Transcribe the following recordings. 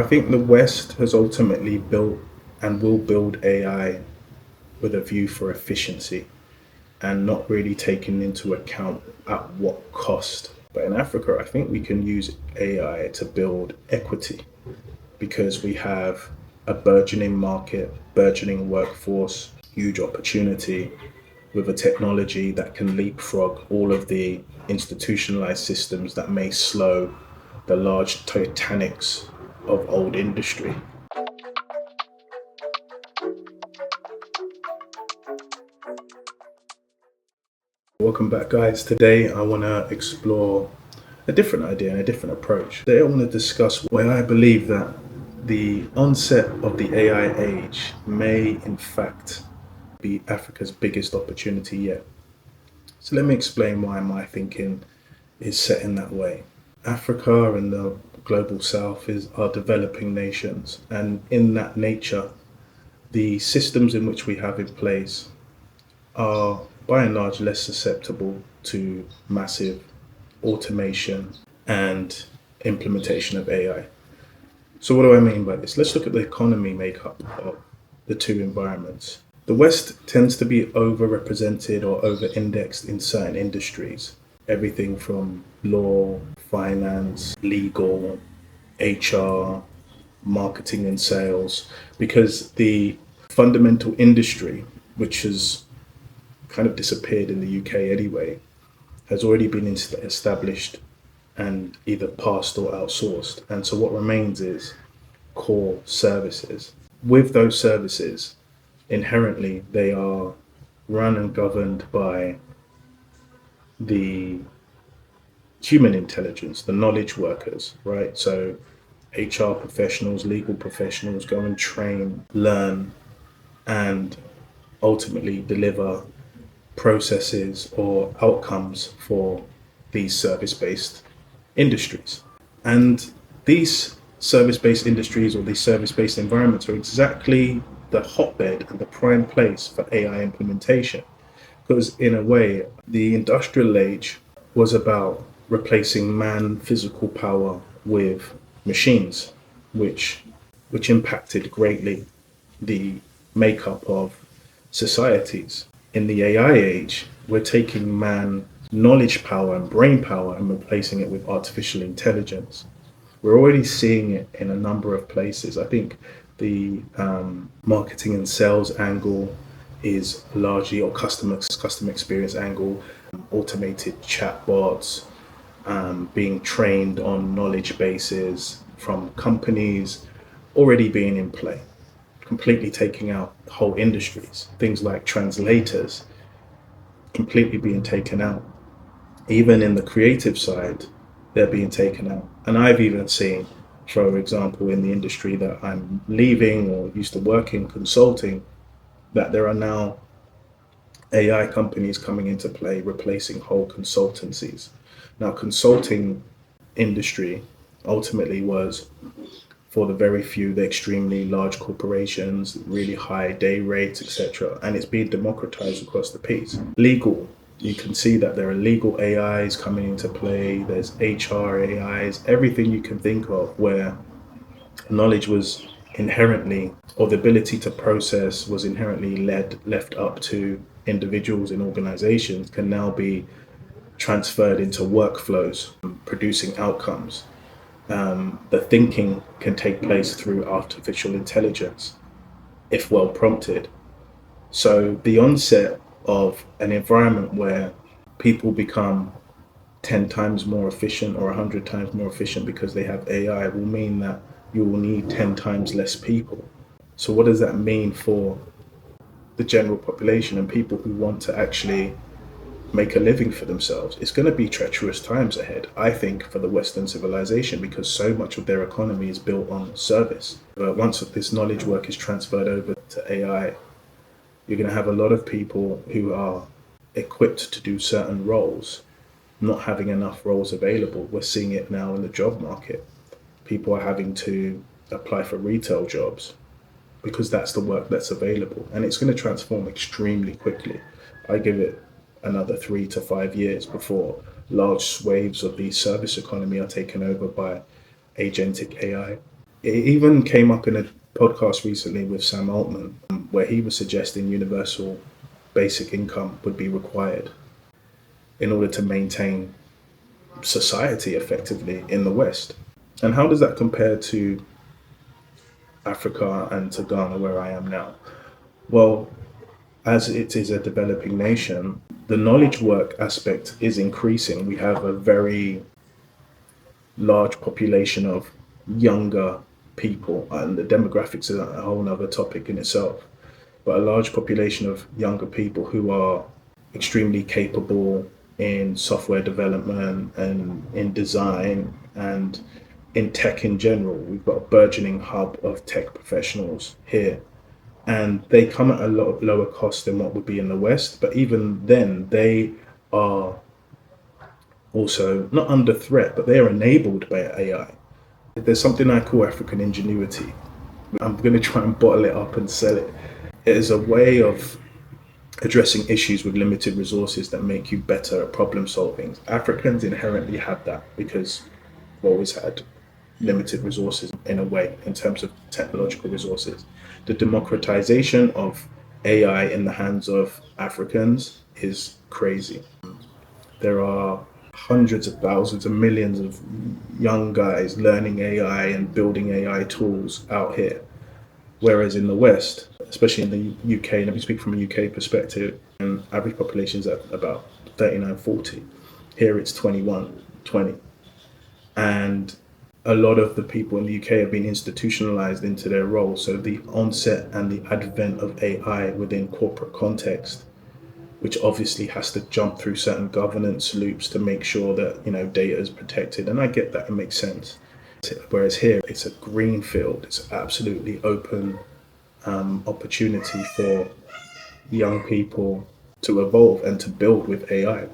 I think the West has ultimately built and will build AI with a view for efficiency and not really taking into account at what cost. But in Africa, I think we can use AI to build equity because we have a burgeoning market, burgeoning workforce, huge opportunity with a technology that can leapfrog all of the institutionalized systems that may slow the large titanics of old industry. Welcome back, guys. Today I want to explore a different idea and a different approach. Today I want to discuss why I believe that the onset of the AI age may, in fact, be Africa's biggest opportunity yet. So let me explain why my thinking is set in that way. Africa and the global south are developing nations, and in that nature, the systems in which we have in place are by and large less susceptible to massive automation and implementation of AI. So, what do I mean by this? Let's look at the economy makeup of the two environments. The West tends to be overrepresented or over indexed in certain industries, everything from law, finance, legal, HR, marketing, and sales, because the fundamental industry, which has kind of disappeared in the UK anyway, has already been established and either passed or outsourced. And so what remains is core services. With those services, inherently, they are run and governed by the human intelligence, the knowledge workers, right? So HR professionals, legal professionals go and train, learn, and ultimately deliver processes or outcomes for these service-based industries. And these service-based industries or these service-based environments are exactly the hotbed and the prime place for AI implementation. Because in a way, the industrial age was about replacing man physical power with machines, which impacted greatly the makeup of societies. In the AI age, we're taking man knowledge power and brain power and replacing it with artificial intelligence. We're already seeing it in a number of places. I think the marketing and sales angle is largely, or customer experience angle, automated chatbots, being trained on knowledge bases from companies already being in play, completely taking out whole industries. Things like translators completely being taken out. Even in the creative side, they're being taken out. And I've even seen, for example, in the industry that I'm leaving or used to work in, consulting, that there are now AI companies coming into play, replacing whole consultancies. Now, consulting industry ultimately was for the very few, the extremely large corporations, really high day rates, etc. And it's being democratized across the piece. Legal, you can see that there are legal AIs coming into play, there's HR AIs, everything you can think of where knowledge was inherently, or the ability to process was inherently left up to individuals and organizations, can now be transferred into workflows, producing outcomes. The thinking can take place through artificial intelligence if well prompted. So the onset of an environment where people become 10 times more efficient or 100 times more efficient because they have AI will mean that you will need 10 times less people. So what does that mean for the general population and people who want to actually make a living for themselves? It's going to be treacherous times ahead, I think, for the Western civilization, because so much of their economy is built on service. But once this knowledge work is transferred over to AI, you're going to have a lot of people who are equipped to do certain roles, not having enough roles available. We're seeing it now in the job market. People are having to apply for retail jobs because that's the work that's available. And it's going to transform extremely quickly. I give it another 3 to 5 years before large swathes of the service economy are taken over by agentic AI. It even came up in a podcast recently with Sam Altman, where he was suggesting universal basic income would be required in order to maintain society effectively in the West. And how does that compare to Africa and to Ghana, where I am now? Well, as it is a developing nation, the knowledge work aspect is increasing. We have a very large population of younger people, and the demographics is a whole other topic in itself. But a large population of younger people who are extremely capable in software development and in design and in tech in general. We've got a burgeoning hub of tech professionals here, and they come at a lot lower cost than what would be in the West. But even then, they are also not under threat, but they are enabled by AI. There's something I call African ingenuity. I'm going to try and bottle it up and sell it. It is a way of addressing issues with limited resources that make you better at problem solving. Africans inherently have that because we've always had limited resources in a way in terms of technological resources. The democratization of AI in the hands of Africans is crazy. There are hundreds of thousands and millions of young guys learning AI and building AI tools out here. Whereas in the West, especially in the UK, let me speak from a UK perspective, and average population is at about 39, 40. Here it's 21, 20. And a lot of the people in the UK have been institutionalized into their role. So the onset and the advent of AI within corporate context, which obviously has to jump through certain governance loops to make sure that data is protected. And I get that, it makes sense. Whereas here, it's a green field. It's absolutely open opportunity for young people to evolve and to build with AI.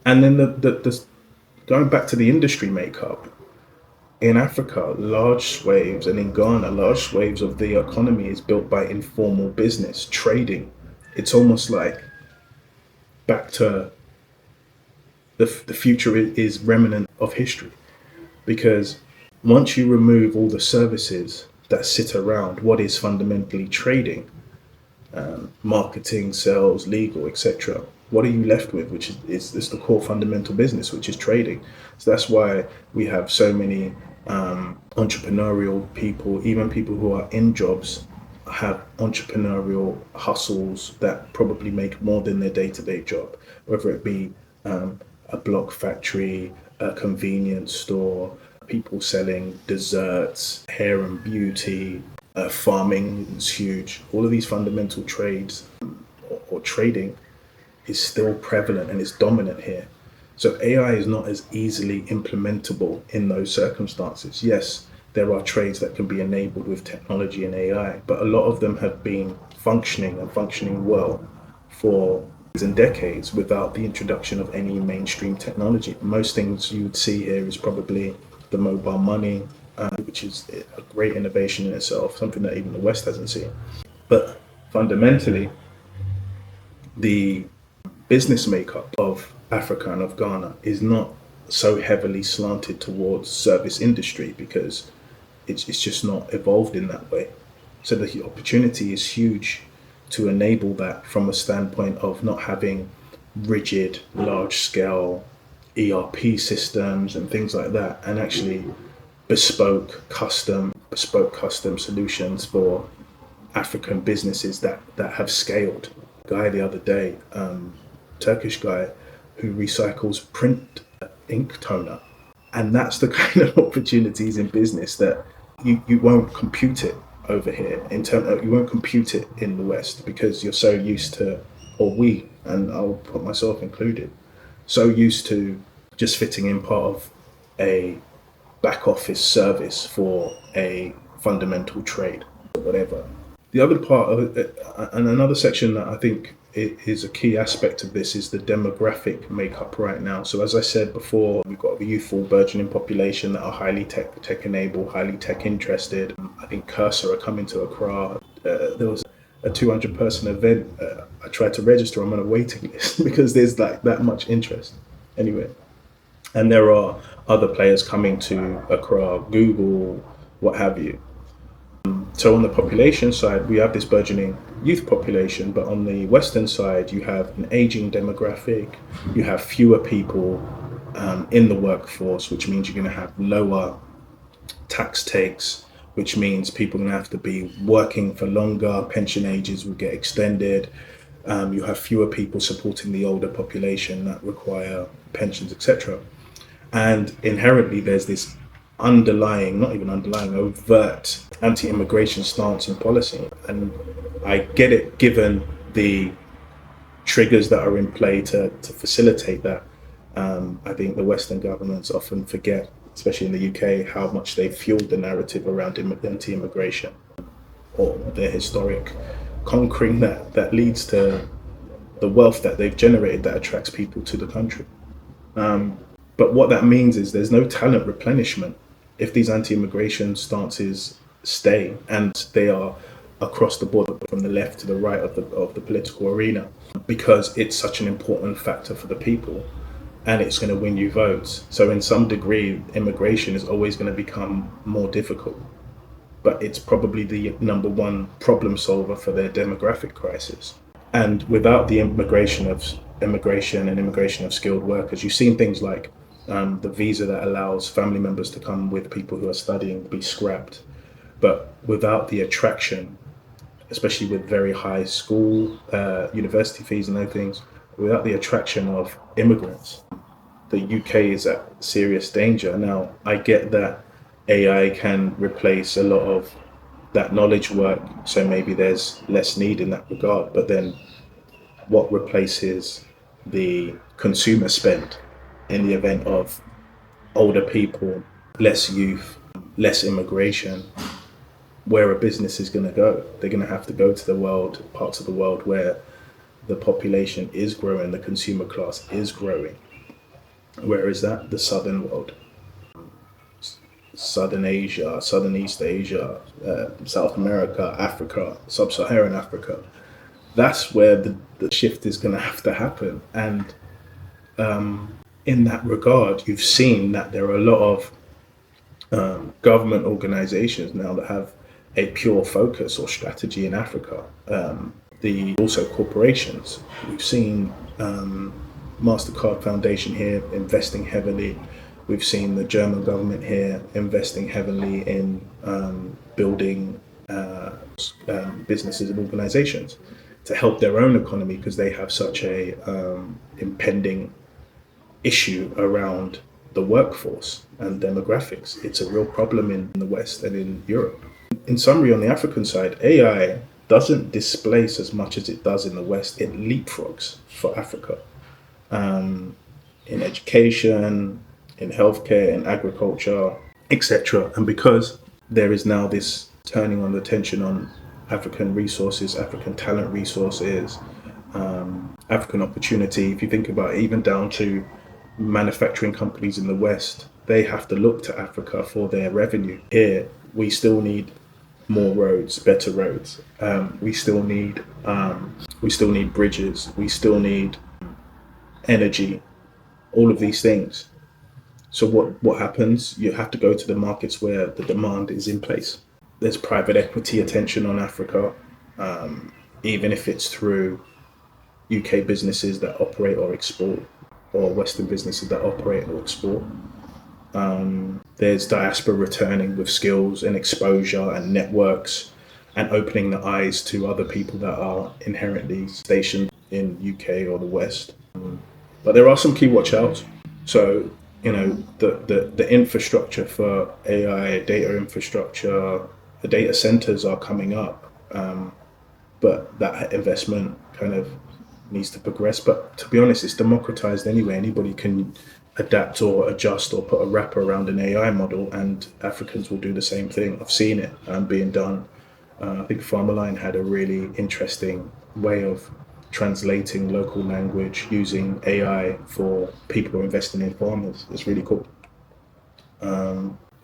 And then the going back to the industry makeup, in Africa, large swathes, and in Ghana, large swathes of the economy is built by informal business, trading. It's almost like back to the future is remnant of history, because once you remove all the services that sit around what is fundamentally trading, marketing, sales, legal, etc., what are you left with, which is the core fundamental business, which is trading. So that's why we have so many entrepreneurial people, even people who are in jobs, have entrepreneurial hustles that probably make more than their day-to-day job, whether it be a block factory, a convenience store, people selling desserts, hair and beauty, farming is huge. All of these fundamental trades or trading is still prevalent and is dominant here. So AI is not as easily implementable in those circumstances. Yes, there are trades that can be enabled with technology and AI, but a lot of them have been functioning and functioning well for and decades without the introduction of any mainstream technology. Most things you would see here is probably the mobile money, which is a great innovation in itself, something that even the West hasn't seen. But fundamentally, the business makeup of Africa and of Ghana is not so heavily slanted towards service industry because it's just not evolved in that way. So the opportunity is huge to enable that from a standpoint of not having rigid, large scale ERP systems and things like that, and actually bespoke custom solutions for African businesses that have scaled. Guy the other day, Turkish guy who recycles print ink toner, and that's the kind of opportunities in business that you won't compute it over here. You won't compute it in the West because you're so used to, or we, and I'll put myself included, so used to just fitting in part of a back office service for a fundamental trade or whatever. The other part of it, and another section that I think is a key aspect of this, is the demographic makeup right now. So as I said before, we've got a youthful burgeoning population that are highly tech enabled, highly tech interested. I think Cursor are coming to Accra. There was a 200 person event. I tried to register. I'm on a waiting list because there's like that much interest. Anyway, and there are other players coming to Accra, Google, what have you. So on the population side, we have this burgeoning youth population, but on the Western side, you have an aging demographic, you have fewer people in the workforce, which means you're going to have lower tax takes, which means people are going to have to be working for longer, pension ages will get extended, you have fewer people supporting the older population that require pensions, etc. And inherently, there's this underlying, not even underlying, overt anti-immigration stance and policy. And I get it, given the triggers that are in play to facilitate that. I think the Western governments often forget, especially in the UK, how much they fueled the narrative around anti-immigration, or their historic conquering that leads to the wealth that they've generated that attracts people to the country. But what that means is there's no talent replenishment if these anti-immigration stances stay, and they are across the board from the left to the right of the political arena, because it's such an important factor for the people and it's going to win you votes. So in some degree, immigration is always going to become more difficult, but it's probably the number one problem solver for their demographic crisis. And without the immigration of skilled workers, you've seen things like the visa that allows family members to come with people who are studying be scrapped. But without the attraction, especially with very high school, university fees and those things, without the attraction of immigrants, the UK is at serious danger. Now, I get that AI can replace a lot of that knowledge work, so maybe there's less need in that regard, but then what replaces the consumer spend in the event of older people, less youth, less immigration? Where a business is going to go, they're going to have to go to the world, parts of the world where the population is growing, the consumer class is growing. Where is that? The southern world, Southern Asia, Southern East Asia, South America, Africa, Sub-Saharan Africa. That's where the shift is going to have to happen. And in that regard, you've seen that there are a lot of government organizations now that have a pure focus or strategy in Africa. Also corporations. We've seen MasterCard Foundation here investing heavily. We've seen the German government here investing heavily in building businesses and organizations to help their own economy, because they have such a impending issue around the workforce and demographics. It's a real problem in the West and in Europe. In summary, on the African side, AI doesn't displace as much as it does in the West. It leapfrogs for Africa in education, in healthcare, in agriculture, etc. And because there is now this turning on the attention on African resources, African talent resources, African opportunity, if you think about it, even down to manufacturing companies in the West, they have to look to Africa for their revenue. Here, we still need more roads, better roads. We still need bridges. We still need energy. All of these things. So what happens? You have to go to the markets where the demand is in place. There's private equity attention on Africa, even if it's through UK businesses that operate or export, or Western businesses that operate or export. There's diaspora returning with skills and exposure and networks, and opening the eyes to other people that are inherently stationed in UK or the West. But there are some key watch outs. So, the infrastructure for AI, data infrastructure, the data centers are coming up, but that investment kind of needs to progress. But to be honest, it's democratized anyway. Anybody can adapt or adjust or put a wrapper around an AI model, and Africans will do the same thing. I've seen it being done. I think Farmerline had a really interesting way of translating local language using AI for people who are investing in farmers. It's really cool.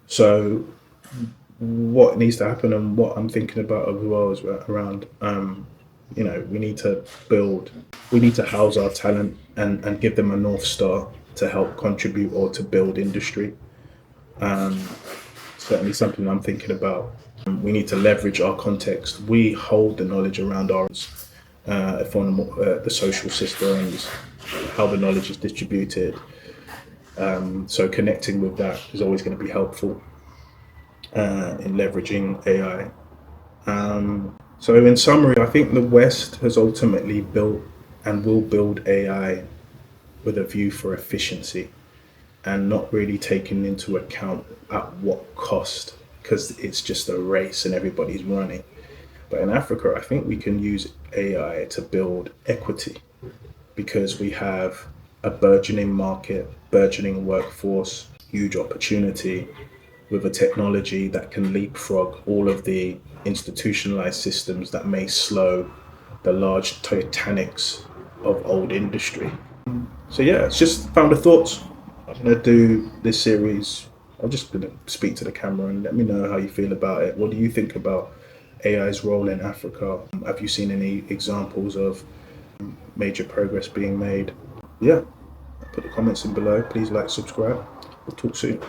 So what needs to happen, and what I'm thinking about as well is around, we need to house our talent and give them a North Star to help contribute or to build industry. Certainly something I'm thinking about We need to leverage our context. We hold the knowledge around from the social systems, how the knowledge is distributed. So connecting with that is always going to be helpful in leveraging AI. So in summary, I think the West has ultimately built and will build AI with a view for efficiency and not really taking into account at what cost, because it's just a race and everybody's running. But in Africa, I think we can use AI to build equity because we have a burgeoning market, burgeoning workforce, huge opportunity with a technology that can leapfrog all of the institutionalized systems that may slow the large titanics of old industry. So yeah, it's just founder thoughts. I'm gonna do this series. I'm just gonna speak to the camera and let me know how you feel about it. What do you think about AI's role in Africa? Have you seen any examples of major progress being made? Yeah, put the comments in below. Please like, subscribe. We'll talk soon.